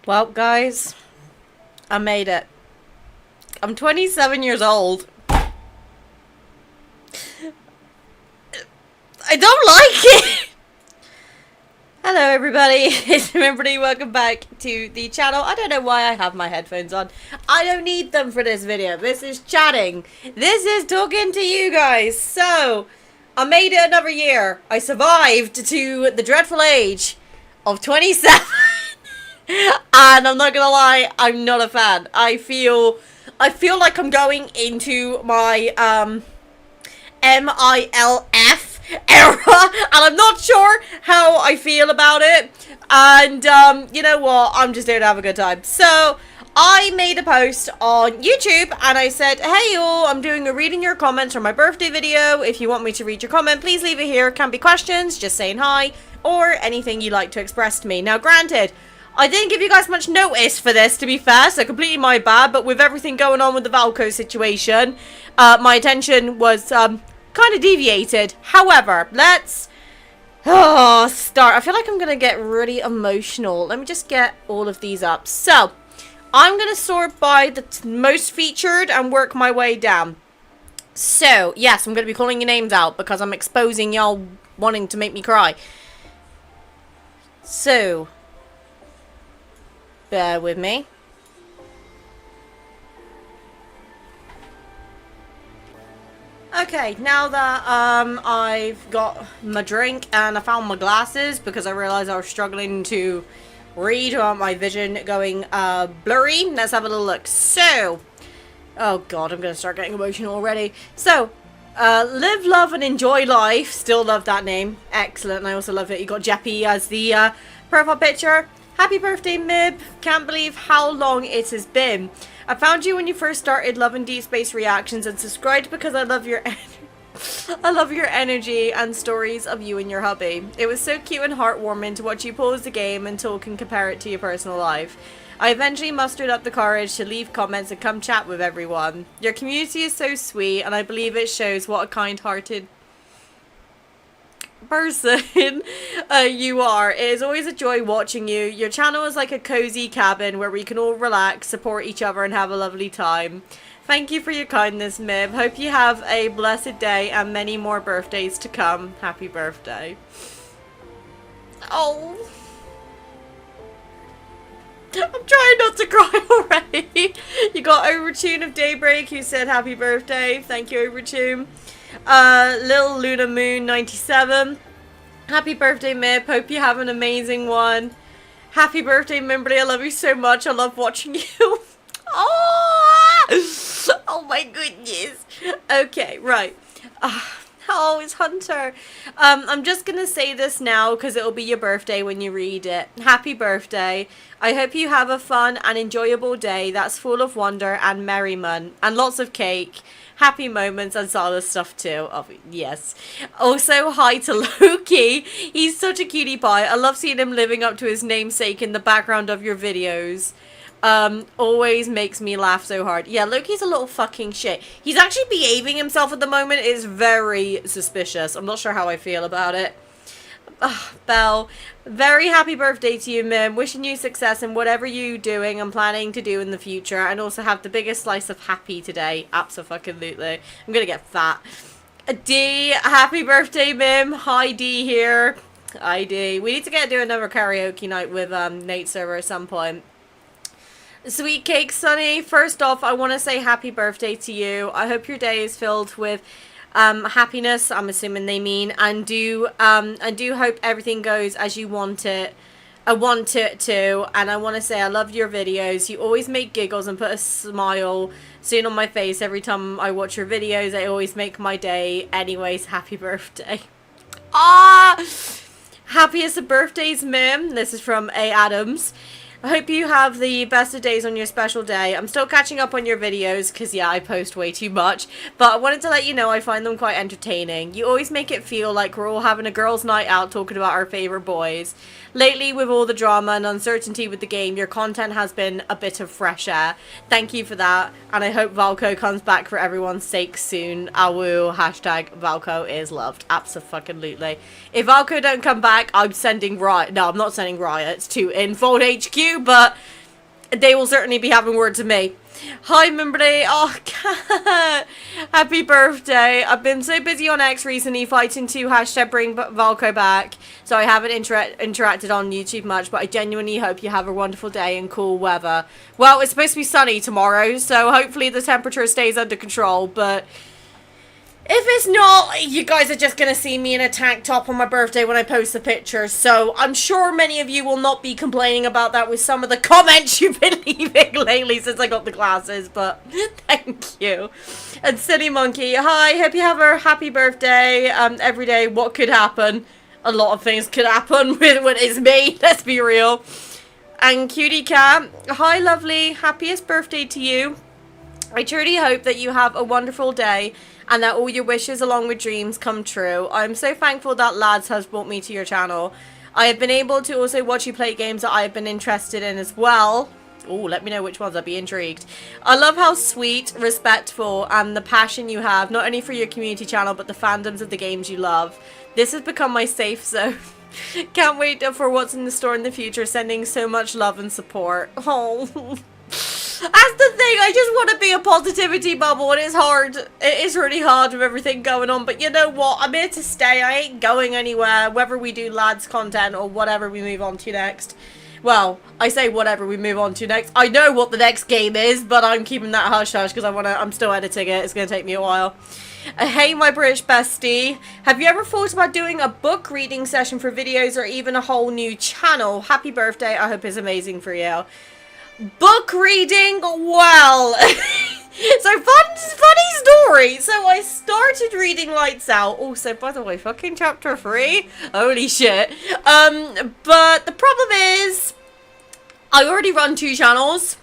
Well, guys, I made it. I'm 27 years old. I don't like it! Hello, everybody. It's Mimberly. Welcome back to the channel. I don't know why I have my headphones on. I don't need them for this video. This is chatting. This is talking to you guys. So, I made it another year. I survived to the dreadful age of 27. And I'm not gonna lie, I'm not a fan. I feel like I'm going into my MILF era, and I'm not sure how I feel about it. And you know what? I'm just here to have a good time. So I made a post on YouTube and I said, hey y'all, I'm doing a reading your comments from my birthday video. If you want me to read your comment, please leave it here. Can't be questions, just saying hi, or anything you'd like to express to me. Now granted, I didn't give you guys much notice for this, to be fair, so completely my bad, but with everything going on with the Valco situation, my attention was kind of deviated. However, let's start. I feel like I'm going to get really emotional. Let me just get all of these up. So, I'm going to sort by the most featured and work my way down. So, yes, I'm going to be calling your names out because I'm exposing y'all wanting to make me cry. So, bear with me. Okay, now that I've got my drink and I found my glasses because I realized I was struggling to read my vision going blurry. Let's have a little look. So, oh god, I'm gonna start getting emotional already. So, live, love, and enjoy life. Still love that name. Excellent. And I also love it. You got Jeppy as the profile picture. Happy birthday, Mib. Can't believe how long it has been. I found you when you first started loving Deepspace reactions and subscribed because I love your I love your energy and stories of you and your hubby. It was so cute and heartwarming to watch you pause the game and talk and compare it to your personal life. I eventually mustered up the courage to leave comments and come chat with everyone. Your community is so sweet and I believe it shows what a kind-hearted person you are. It is always a joy watching you. Your channel is like a cozy cabin where we can all relax, support each other, and have a lovely time. Thank you for your kindness, Mib. Hope you have a blessed day and many more birthdays to come. Happy birthday. Oh, I'm trying not to cry already. You got Overtune of Daybreak who said happy birthday. Thank you, Overtune. Lil Luna Moon 97. Happy birthday, Mip. Hope you have an amazing one. Happy birthday, Mimberly. I love you so much. I love watching you. Oh my goodness. Okay, right. Oh, it's Hunter. I'm just gonna say this now because it'll be your birthday when you read it. Happy birthday. I hope you have a fun and enjoyable day that's full of wonder and merriment and lots of cake. Happy moments and Sala stuff too. Oh, yes. Also, hi to Loki. He's such a cutie pie. I love seeing him living up to his namesake in the background of your videos. Always makes me laugh so hard. Yeah, Loki's a little fucking shit. He's actually behaving himself at the moment. It's very suspicious. I'm not sure how I feel about it. Belle, very happy birthday to you, Mim. Wishing you success in whatever you're doing and planning to do in the future, and also have the biggest slice of happy today. Absolutely. I'm gonna get fat. D, happy birthday, Mim. Hi, D here. Hi, D. We need to do another karaoke night with Nate's server at some point. Sweet Cake Sunny, first off, I want to say happy birthday to you. I hope your day is filled with happiness, I'm assuming they mean, and do hope everything goes as you want it. I want it to, and I want to say I love your videos. You always make giggles and put a smile soon on my face every time I watch your videos. They always make my day. Anyways, happy birthday. Happiest of birthdays, Mim. This is from A. Adams. I hope you have the best of days on your special day. I'm still catching up on your videos because, yeah, I post way too much. But I wanted to let you know I find them quite entertaining. You always make it feel like we're all having a girls' night out talking about our favourite boys. Lately, with all the drama and uncertainty with the game, your content has been a bit of fresh air. Thank you for that. And I hope Valco comes back for everyone's sake soon. Awoo. Hashtag Valco is loved. Absolutely. If Valco don't come back, I'm sending riot. No, I'm not sending riots to Infold HQ. to, but they will certainly be having words with me. Hi, Mimberly. Oh, happy birthday. I've been so busy on X recently fighting to hashtag bring Valko back, so I haven't interacted on YouTube much, but I genuinely hope you have a wonderful day and cool weather. Well, it's supposed to be sunny tomorrow, so hopefully the temperature stays under control, but if it's not, you guys are just going to see me in a tank top on my birthday when I post the pictures. So I'm sure many of you will not be complaining about that with some of the comments you've been leaving lately since I got the glasses. But thank you. And Silly Monkey, hi, hope you have a happy birthday. Every day, what could happen? A lot of things could happen with when it's me, let's be real. And Cutie Cat, hi lovely, happiest birthday to you. I truly hope that you have a wonderful day and that all your wishes along with dreams come true. I'm so thankful that Lads has brought me to your channel. I have been able to also watch you play games that I have been interested in as well. Oh, let me know which ones, I'd be intrigued. I love how sweet, respectful, and the passion you have, not only for your community channel, but the fandoms of the games you love. This has become my safe zone. Can't wait for what's in the store in the future, sending so much love and support. Oh. That's the thing, I just want to be a positivity bubble, and it's hard. It is really hard with everything going on, but you know what? I'm here to stay. I ain't going anywhere, whether we do Lads content or whatever we move on to next. Well, I say whatever we move on to next. I know what the next game is, but I'm keeping that hush-hush because I'm still editing it. It's going to take me a while. Hey, my British bestie. Have you ever thought about doing a book reading session for videos or even a whole new channel? Happy birthday. I hope it's amazing for you. Book reading, well, so funny story. So I started reading Lights Out. Also, by the way, fucking chapter 3. Holy shit. But the problem is, I already run 2 channels.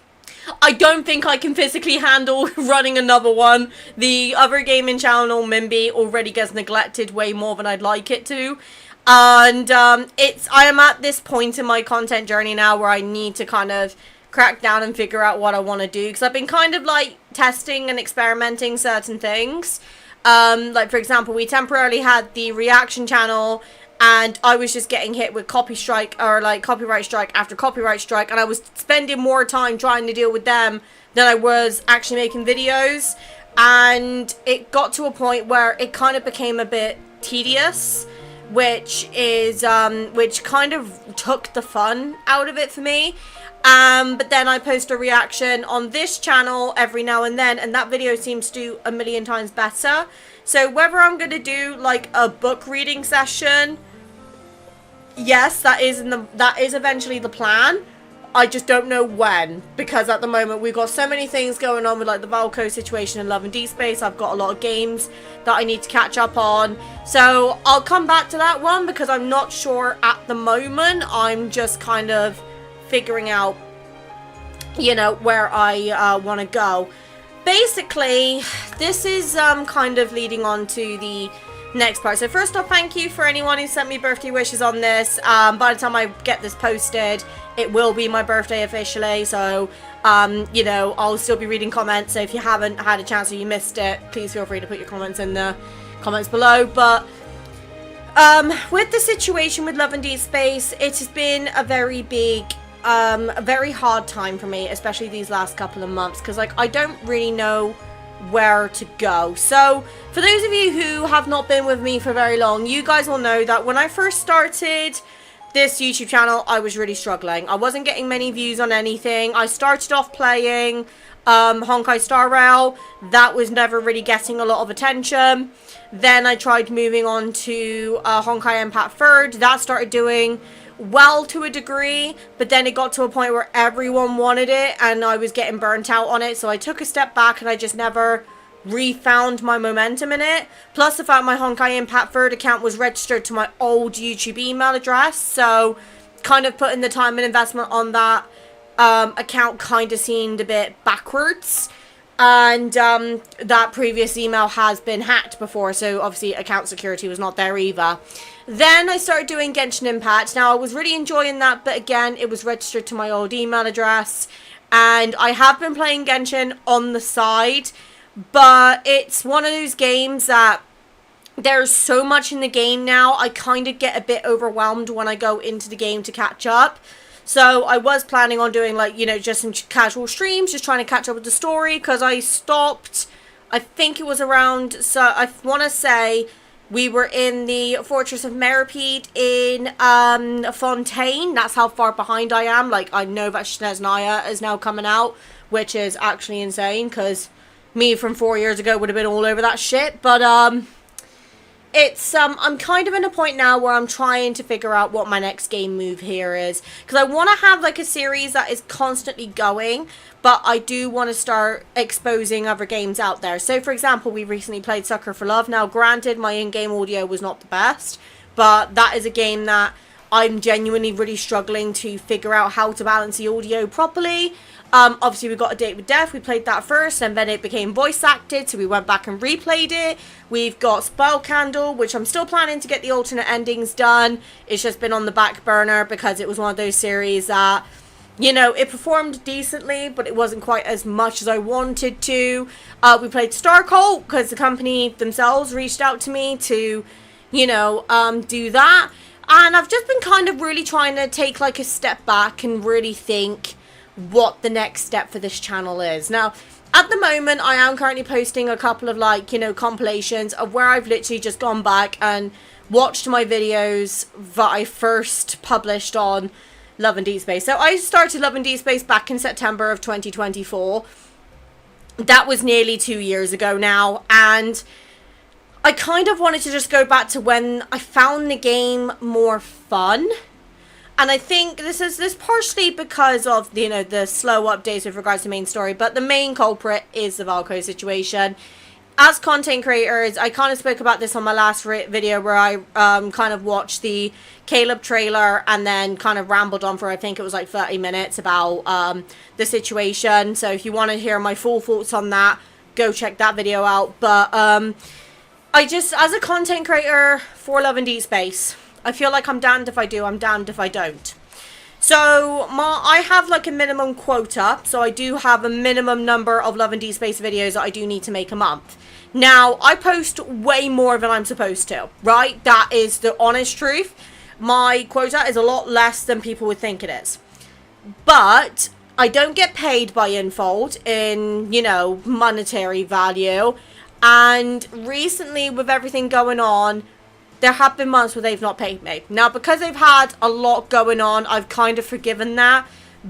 I don't think I can physically handle running another one. The other gaming channel, Mimby, already gets neglected way more than I'd like it to. And I am at this point in my content journey now where I need to kind of crack down and figure out what I want to do, because I've been kind of like testing and experimenting certain things. Like for example, we temporarily had the reaction channel and I was just getting hit with copyright strike after copyright strike, and I was spending more time trying to deal with them than I was actually making videos, and it got to a point where it kind of became a bit tedious, which kind of took the fun out of it for me. But then I post a reaction on this channel every now and then, and that video seems to do a million times better. So whether I'm going to do like a book reading session, yes, that is eventually the plan. I just don't know when, because at the moment we've got so many things going on with like the Valko situation and Love and Deepspace. I've got a lot of games that I need to catch up on. So I'll come back to that one because I'm not sure at the moment. I'm just kind of figuring out, you know, where I want to go. Basically, this is kind of leading on to the next part. So first off, thank you for anyone who sent me birthday wishes on this. By the time I get this posted, it will be my birthday officially, so you know, I'll still be reading comments. So if you haven't had a chance or you missed it, please feel free to put your comments in the comments below. But with the situation with Love and Deepspace, it has been a very big a very hard time for me, especially these last couple of months, because like I don't really know where to go. So for those of you who have not been with me for very long, you guys will know that when I first started this YouTube channel, I was really struggling. I wasn't getting many views on anything. I started off playing Honkai Star Rail. That was never really getting a lot of attention. Then I tried moving on to Honkai Impact Third. That started doing well to a degree, but then it got to a point where everyone wanted it and I was getting burnt out on it, so I took a step back and I just never refound my momentum in it. Plus the fact my Honkai Impact Third account was registered to my old YouTube email address, so kind of putting the time and investment on that account kind of seemed a bit backwards. And that previous email has been hacked before, so obviously account security was not there either. Then I started doing Genshin Impact. Now I was really enjoying that, but again, it was registered to my old email address. And I have been playing Genshin on the side, but it's one of those games that there's so much in the game now, I kind of get a bit overwhelmed when I go into the game to catch up. So I was planning on doing like, you know, just some casual streams, just trying to catch up with the story, because I stopped, I think it was around, so I want to say we were in the Fortress of Meripede in Fontaine. That's how far behind I am. Like, I know that Snezhnaya is now coming out, which is actually insane, because me from 4 years ago would have been all over that shit. But it's I'm kind of in a point now where I'm trying to figure out what my next game move here is, because I want to have like a series that is constantly going, but I do want to start exposing other games out there. So for example, we recently played Sucker for Love. Now granted, my in-game audio was not the best, but that is a game that I'm genuinely really struggling to figure out how to balance the audio properly. Obviously we got A Date with Death, we played that first, and then it became voice acted, so we went back and replayed it. We've got Spell Candle, which I'm still planning to get the alternate endings done. It's just been on the back burner because it was one of those series that, you know, it performed decently, but it wasn't quite as much as I wanted to. We played Star Cult because the company themselves reached out to me to, you know, do that. And I've just been kind of really trying to take like a step back and really think what the next step for this channel is. Now, at the moment, I am currently posting a couple of like, you know, compilations of where I've literally just gone back and watched my videos that I first published on Love and Deepspace. So I started Love and Deepspace back in September of 2024. That was nearly 2 years ago now, and I kind of wanted to just go back to when I found the game more fun. And I think this is partially because of, you know, the slow updates with regards to the main story, but the main culprit is the Valko situation. As content creators, I kind of spoke about this on my last video where I kind of watched the Caleb trailer and then kind of rambled on for, I think it was like 30 minutes about the situation. So if you want to hear my full thoughts on that, go check that video out. But I just, as a content creator for Love and Deepspace, I feel like I'm damned if I do, I'm damned if I don't. So I have like a minimum quota, so I do have a minimum number of Love and Deepspace videos that I do need to make a month. Now, I post way more than I'm supposed to, right? That is the honest truth. My quota is a lot less than people would think it is. But I don't get paid by Infold in, you know, monetary value. And recently, with everything going on, there have been months where they've not paid me. Now, because they've had a lot going on, I've kind of forgiven that.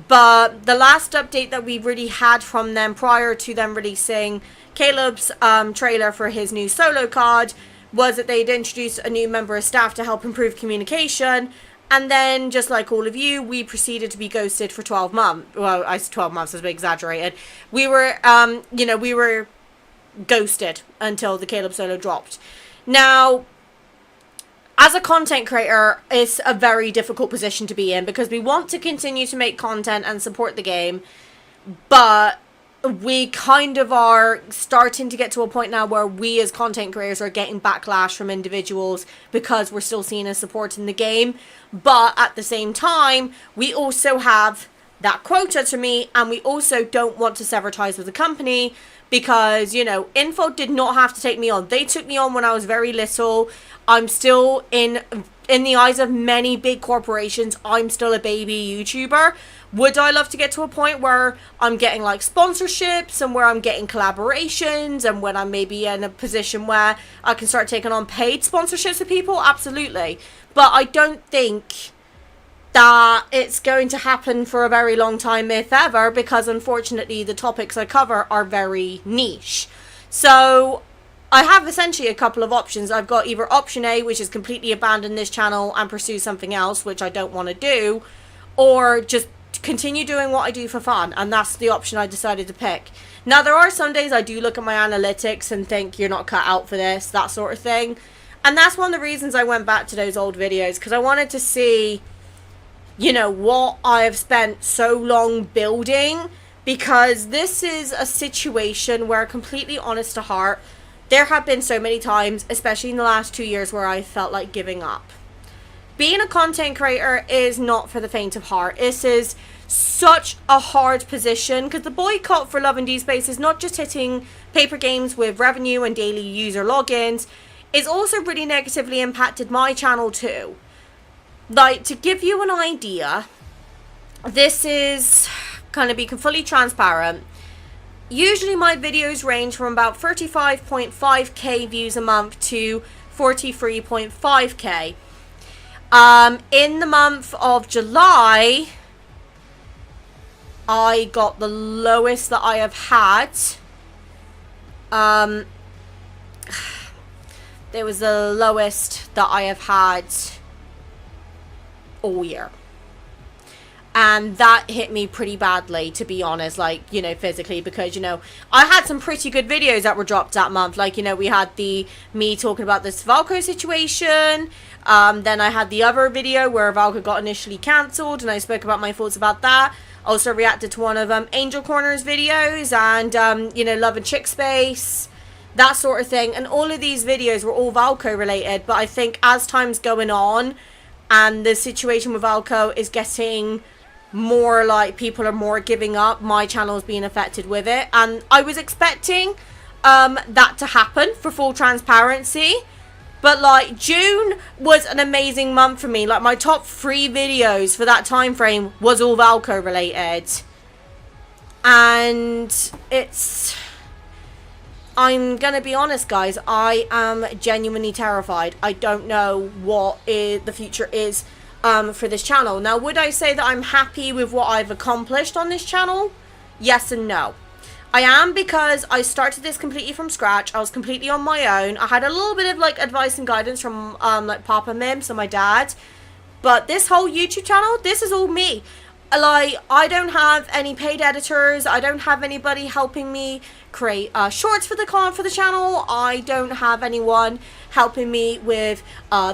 But the last update that we really had from them prior to them releasing Caleb's trailer for his new solo card was that they'd introduced a new member of staff to help improve communication. And then, just like all of you, we proceeded to be ghosted for 12 months. Well, 12 months is a bit exaggerated. We were, you know, we were ghosted until the Caleb solo dropped. Now, as a content creator, it's a very difficult position to be in because we want to continue to make content and support the game, but we kind of are starting to get to a point now where we as content creators are getting backlash from individuals because we're still seen as supporting the game. But at the same time, we also have that quota to meet, and we also don't want to sever ties with the company because, you know, Info did not have to take me on. They took me on when I was very little. I'm still, in the eyes of many big corporations, I'm still a baby YouTuber. Would I love to get to a point where I'm getting like sponsorships and where I'm getting collaborations and when I'm maybe in a position where I can start taking on paid sponsorships with people? Absolutely. But I don't think that it's going to happen for a very long time, if ever, because unfortunately the topics I cover are very niche. So I have essentially a couple of options. I've got either option A, which is completely abandon this channel and pursue something else, which I don't want to do, or just continue doing what I do for fun, and that's the option I decided to pick. Now, there are some days I do look at my analytics and think you're not cut out for this, that sort of thing, and that's one of the reasons I went back to those old videos, because I wanted to see, you know, what I have spent so long building, because this is a situation where, completely honest to heart, there have been so many times, especially in the last 2 years, where I felt like giving up. Being a content creator is not for the faint of heart. This is such a hard position because the boycott for Love and Deepspace is not just hitting paper games with revenue and daily user logins. It's also really negatively impacted my channel too. Like, to give you an idea, this is going to be fully transparent. Usually my videos range from about 35.5k views a month to 43.5k. In the month of July, I got the lowest that I have had. It was the lowest that I have had all year. And that hit me pretty badly, to be honest, like, you know, physically, because, you know, I had some pretty good videos that were dropped that month. Like, you know, we had me talking about this Valko situation. Then I had the other video where Valko got initially cancelled, and I spoke about my thoughts about that. Also reacted to one of Angel Corner's videos, and, you know, Love and Deepspace, that sort of thing. And all of these videos were all Valko related, but I think as time's going on, and the situation with Valko is getting more like people are more giving up, my channel is being affected with it, and I was expecting that to happen, for full transparency. But like, June was an amazing month for me. Like, my top 3 videos for that time frame was all Valko related, and I'm gonna be honest, guys, I am genuinely terrified. I don't know what the future is for this channel. Now, would I say that I'm happy with what I've accomplished on this channel? Yes and no. I am, because I started this completely from scratch. I was completely on my own. I had a little bit of like advice and guidance from like Papa Mim, so my dad. But this whole YouTube channel, this is all me. Like, I don't have any paid editors. I don't have anybody helping me create shorts for the channel. I don't have anyone helping me with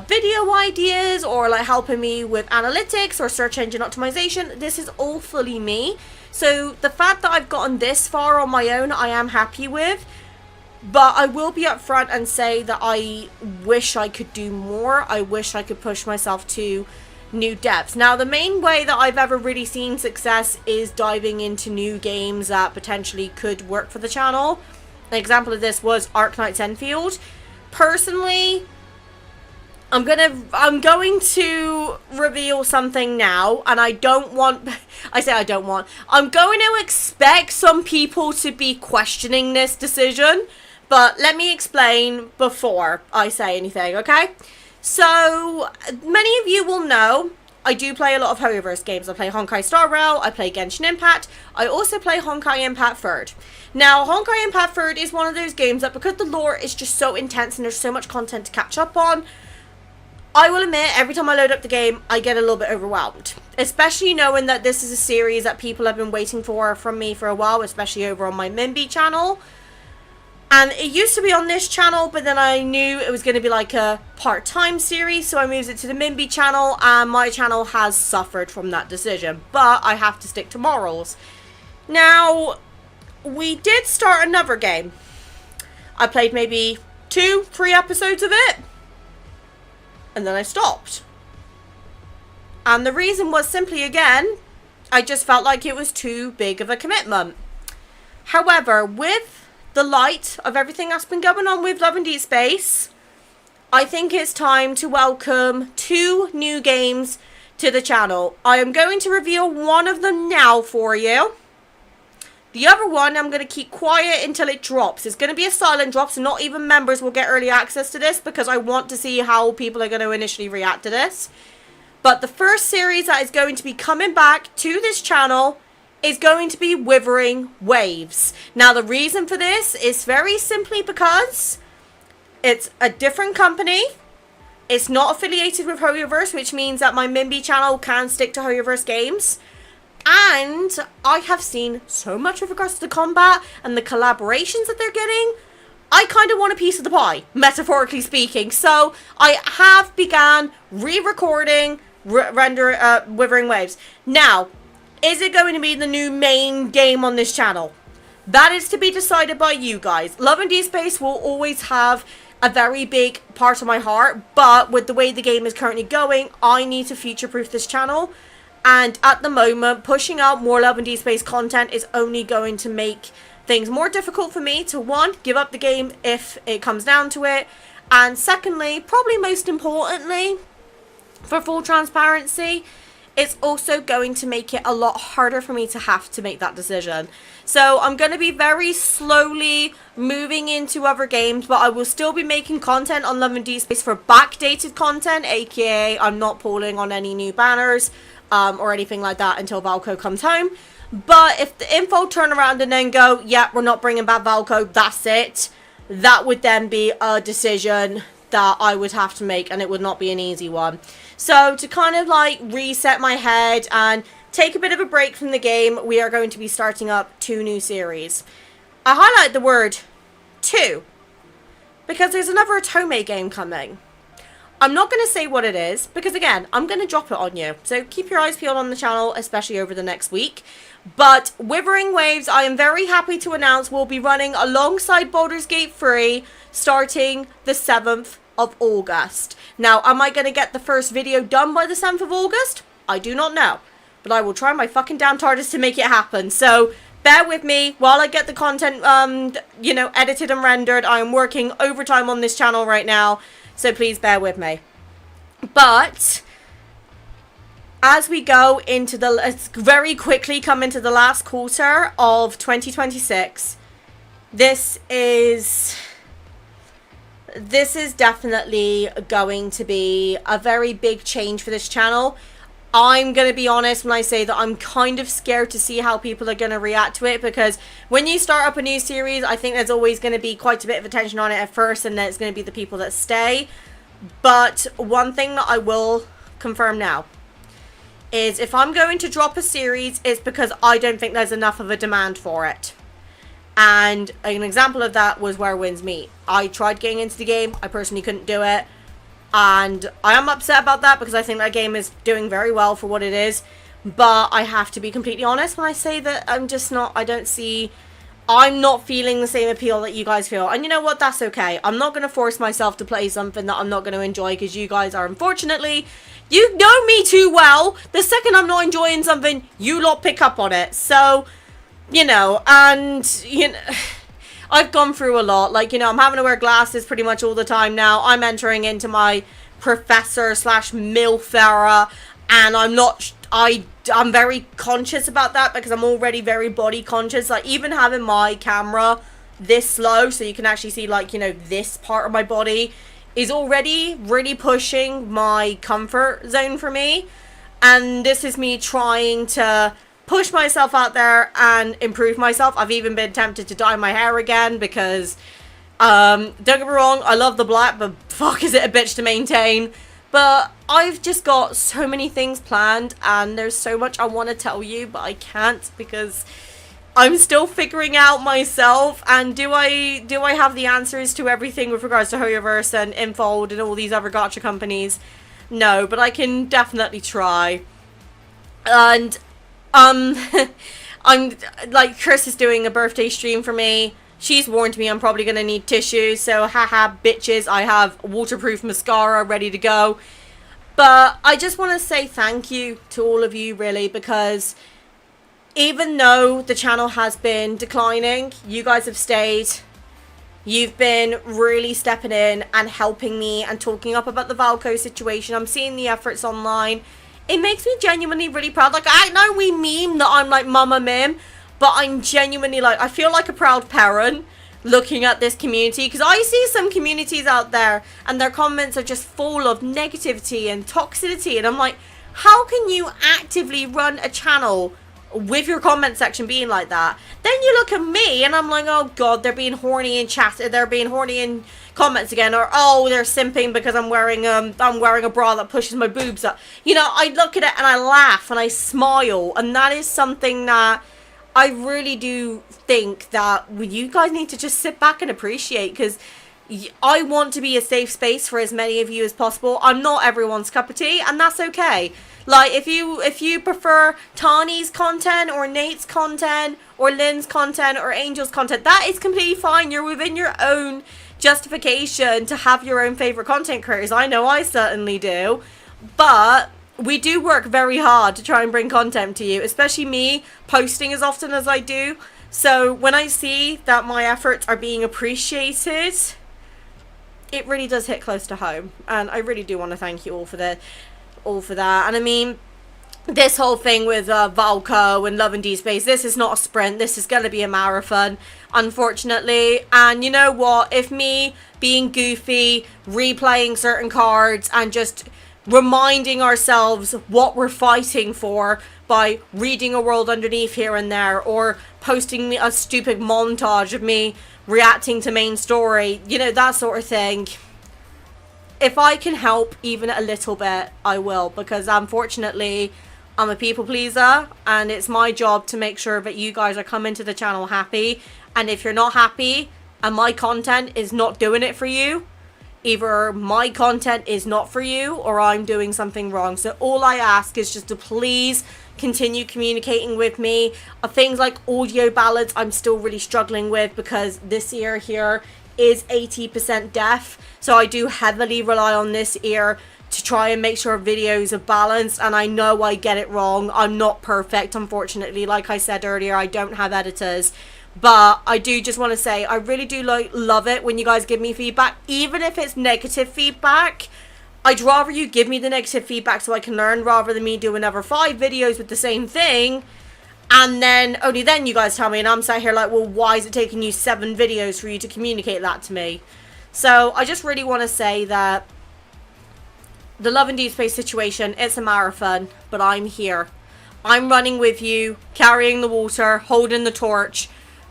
video ideas, or like helping me with analytics or search engine optimization. This is all fully me. So the fact that I've gotten this far on my own, I am happy with. But I will be upfront and say that I wish I could do more. I wish I could push myself to new depths. Now, the main way that I've ever really seen success is diving into new games that potentially could work for the channel. An example of this was Arknight's Enfield. Personally, I'm going to reveal something now, and I'm going to expect some people to be questioning this decision, but let me explain before I say anything, okay? So, many of you will know, I do play a lot of Hoyoverse games. I play Honkai Star Rail, I play Genshin Impact, I also play Honkai Impact Third. Now, Honkai Impact Third is one of those games that, because the lore is just so intense and there's so much content to catch up on, I will admit, every time I load up the game, I get a little bit overwhelmed. Especially knowing that this is a series that people have been waiting for from me for a while, especially over on my Mimby channel. And it used to be on this channel, but then I knew it was going to be like a part-time series, so I moved it to the Mimby channel, and my channel has suffered from that decision. But I have to stick to morals. Now, we did start another game. I played maybe 2-3 episodes of it, and then I stopped. And the reason was simply, again, I just felt like it was too big of a commitment. However, with the light of everything that's been going on with Love and Deepspace, I think it's time to welcome 2 new games to the channel. I am going to reveal one of them now for you. The other one I'm going to keep quiet until it drops. It's going to be a silent drop, so not even members will get early access to this, because I want to see how people are going to initially react to this. But the first series that is going to be coming back to this channel is going to be Withering Waves. Now, the reason for this is very simply because it's a different company. It's not affiliated with Hoyoverse, which means that my Mimby channel can stick to Hoyoverse games. And I have seen so much with regards to the combat and the collaborations that they're getting. I kind of want a piece of the pie, metaphorically speaking. So I have began re-recording Withering Waves. Now, is it going to be the new main game on this channel? That is to be decided by you guys. Love and Deepspace will always have a very big part of my heart, but with the way the game is currently going, I need to future-proof this channel. And at the moment, pushing out more Love and Deepspace content is only going to make things more difficult for me to, one, give up the game if it comes down to it. And secondly, probably most importantly, for full transparency, it's also going to make it a lot harder for me to have to make that decision. So I'm going to be very slowly moving into other games, but I will still be making content on Love and Deepspace for backdated content, aka I'm not pulling on any new banners or anything like that until Valco comes home. But if the info turn around and then go, yeah, we're not bringing back Valco, that's it, that would then be a decision that I would have to make, and it would not be an easy one. So to kind of like reset my head and take a bit of a break from the game, we are going to be starting up 2 new series. I highlight the word 2 because there's another Otome game coming. I'm not going to say what it is because, again, I'm going to drop it on you. So keep your eyes peeled on the channel, especially over the next week. But Withering Waves, I am very happy to announce, will be running alongside Baldur's Gate 3 starting the 7th of August. Now, am I going to get the first video done by the 7th of August? I do not know. But I will try my fucking damn hardest to make it happen. So bear with me while I get the content, you know, edited and rendered. I am working overtime on this channel right now. So please bear with me. But as we go into the, let's very quickly come into the last quarter of 2026. This is definitely going to be a very big change for this channel. I'm going to be honest when I say that I'm kind of scared to see how people are going to react to it, because when you start up a new series, I think there's always going to be quite a bit of attention on it at first, and then it's going to be the people that stay. But one thing that I will confirm now is if I'm going to drop a series, it's because I don't think there's enough of a demand for it. And an example of that was Where Winds Meet. I tried getting into the game. I personally couldn't do it. And I am upset about that because I think that game is doing very well for what it is. But I have to be completely honest when I say that I'm just not, I'm not feeling the same appeal that you guys feel. And you know what? That's okay. I'm not going to force myself to play something that I'm not going to enjoy, because you guys are, unfortunately, you know me too well. The second I'm not enjoying something, you lot pick up on it. So, you know, and, you know, I've gone through a lot. Like, you know, I'm having to wear glasses pretty much all the time now. I'm entering into my professor / MILF era, and I'm very conscious about that because I'm already very body conscious. Like, even having my camera this low so you can actually see, like, you know, this part of my body is already really pushing my comfort zone for me. And this is me trying to push myself out there and improve myself. I've even been tempted to dye my hair again because, don't get me wrong, I love the black, but fuck is it a bitch to maintain. But I've just got so many things planned, and there's so much I want to tell you, but I can't because I'm still figuring out myself. And do I have the answers to everything with regards to Hoyoverse and Infold and all these other gacha companies? No, but I can definitely try. And I'm like, Chris is doing a birthday stream for me. She's warned me I'm probably going to need tissues, so haha bitches, I have waterproof mascara ready to go. But I just want to say thank you to all of you, really, because even though the channel has been declining, you guys have stayed. You've been really stepping in and helping me and talking up about the Valco situation. I'm seeing the efforts online. It makes me genuinely really proud. Like, I know we meme that I'm like Mama Mim, but I'm genuinely like, I feel like a proud parent looking at this community, because I see some communities out there and their comments are just full of negativity and toxicity, and I'm like, how can you actively run a channel with your comment section being like that? Then you look at me and I'm like, oh god, they're being horny in chat, they're being horny in comments again, or oh, they're simping because I'm wearing a bra that pushes my boobs up. You know, I look at it and I laugh and I smile, and that is something that I really do think that you guys need to just sit back and appreciate, because I want to be a safe space for as many of you as possible. I'm not everyone's cup of tea, and that's okay. Like, if you prefer Tani's content or Nate's content or Lynn's content or Angel's content, that is completely fine. You're within your own justification to have your own favorite content creators. I know I certainly do. But we do work very hard to try and bring content to you, especially me posting as often as I do. So when I see that my efforts are being appreciated, it really does hit close to home. And I really do want to thank you all for that. And I mean, this whole thing with Valco and Love and Deepspace, this is not a sprint. This is going to be a marathon, unfortunately. And you know what? If me being goofy, replaying certain cards, and just reminding ourselves what we're fighting for by reading A World Underneath here and there, or posting a stupid montage of me reacting to main story, you know, that sort of thing. If I can help even a little bit, I will, because unfortunately I'm a people pleaser, and it's my job to make sure that you guys are coming to the channel happy. And if you're not happy and my content is not doing it for you, either my content is not for you or I'm doing something wrong. So all I ask is just to please continue communicating with me. Things like audio ballads I'm still really struggling with, because this ear here is 80% deaf, so I do heavily rely on this ear to try and make sure videos are balanced. And I know I get it wrong. I'm not perfect, unfortunately. Like I said earlier, I don't have editors. But I do just want to say, I really do love it when you guys give me feedback, even if it's negative feedback. I'd rather you give me the negative feedback so I can learn, rather than me do another 5 videos with the same thing, and then only then you guys tell me, and I'm sat here like, well, why is it taking you 7 videos for you to communicate that to me? So I just really want to say that the Love and Deepspace situation, it's a marathon, but I'm here. I'm running with you, carrying the water, holding the torch,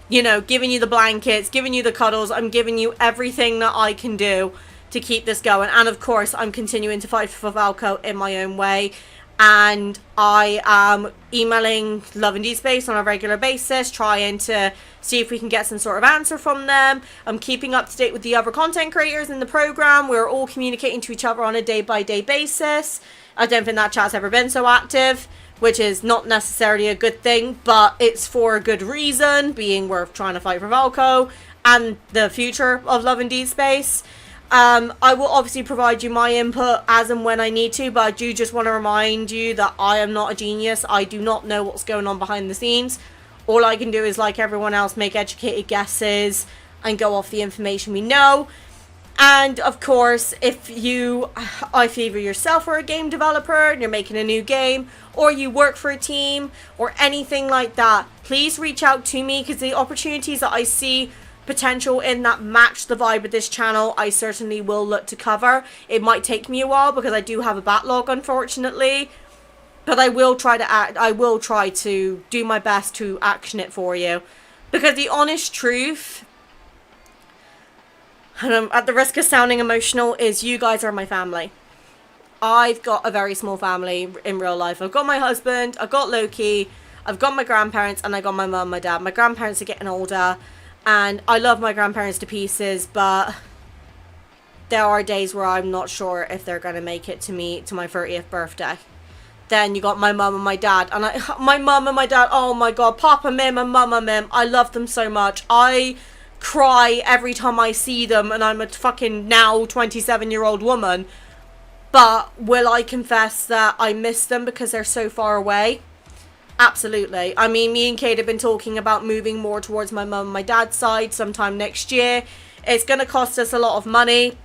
you know, giving you the blankets, giving you the cuddles. I'm giving you everything that I can do to keep this going. And of course, I'm continuing to fight for Valco in my own way. And I am emailing Love and Deepspace on a regular basis, trying to see if we can get some sort of answer from them. I'm keeping up to date with the other content creators in the program. We're all communicating to each other on a day-by-day basis. I don't think that chat's ever been so active, which is not necessarily a good thing, but it's for a good reason, being we're trying to fight for Valco and the future of Love and Deepspace. I will obviously provide you my input as and when I need to, but I do just want to remind you that I am not a genius. I do not know what's going on behind the scenes. All I can do is, like everyone else, make educated guesses and go off the information we know. And of course, if either yourself are a game developer and you're making a new game, or you work for a team or anything like that, please reach out to me, because the opportunities that I see potential in that match the vibe of this channel, I certainly will look to cover. It might take me a while because I do have a backlog, unfortunately, but I will try to do my best to action it for you, because the honest truth, and I'm at the risk of sounding emotional, is you guys are my family. I've got a very small family in real life. I've got my husband, I've got Loki, I've got my grandparents, and I got my mum and my dad. My grandparents are getting older, and I love my grandparents to pieces, but there are days where I'm not sure if they're going to make it to my 30th birthday. Then you got my mum and my dad, and my mum and my dad, oh my god, Papa Mim and Mama Mim, I love them so much. I cry every time I see them, and I'm a fucking now 27-year-old woman. But will I confess that I miss them because they're so far away? Absolutely. I mean, me and Kate have been talking about moving more towards my mum and my dad's side sometime next year. It's going to cost us a lot of money.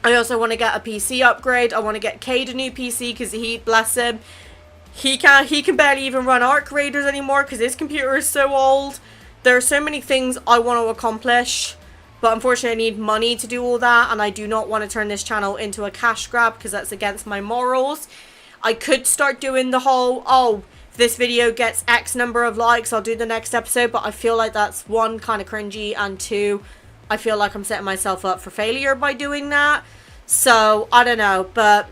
I also want to get a PC upgrade. I want to get Kate a new PC because he, bless him, he can barely even run Arc Raiders anymore because his computer is so old. There are so many things I want to accomplish, but unfortunately I need money to do all that, and I do not want to turn this channel into a cash grab because that's against my morals. I could start doing the whole, oh, if this video gets X number of likes, I'll do the next episode, but I feel like that's, one, kind of cringy, and two, I feel like I'm setting myself up for failure by doing that. So, I don't know, but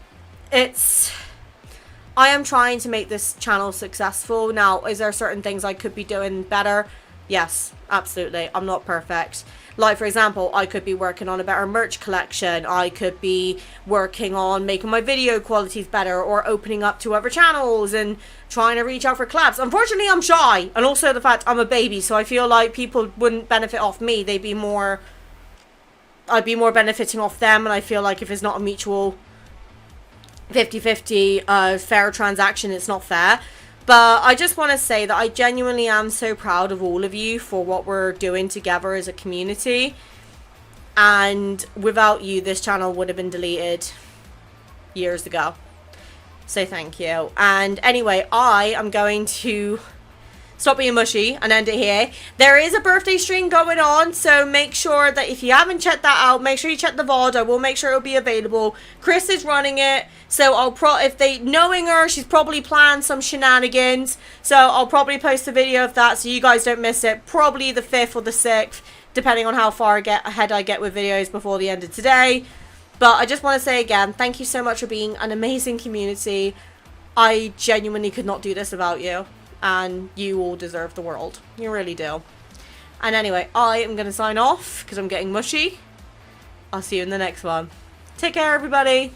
I am trying to make this channel successful. Now, is there certain things I could be doing better? Yes, absolutely. I'm not perfect. Like, for example, I could be working on a better merch collection. I could be working on making my video qualities better, or opening up to other channels and trying to reach out for collabs. Unfortunately, I'm shy. And also the fact I'm a baby, so I feel like people wouldn't benefit off me. I'd be more benefiting off them, and I feel like if it's not a mutual 50-50 fair transaction, it's not fair. But I just want to say that I genuinely am so proud of all of you for what we're doing together as a community. And without you, this channel would have been deleted years ago. say thank you. And anyway, I am going to stop being mushy and end it here. There is a birthday stream going on, so make sure that if you haven't checked that out, make sure you check the VOD. I will make sure it'll be available. Chris is running it, so if they, knowing her, she's probably planned some shenanigans, so I'll probably post a video of that so you guys don't miss it. Probably the 5th or the 6th, depending on how far ahead I get with videos before the end of today. But I just want to say again, thank you so much for being an amazing community. I genuinely could not do this without you. And you all deserve the world. You really do. And anyway, I am going to sign off because I'm getting mushy. I'll see you in the next one. Take care, everybody.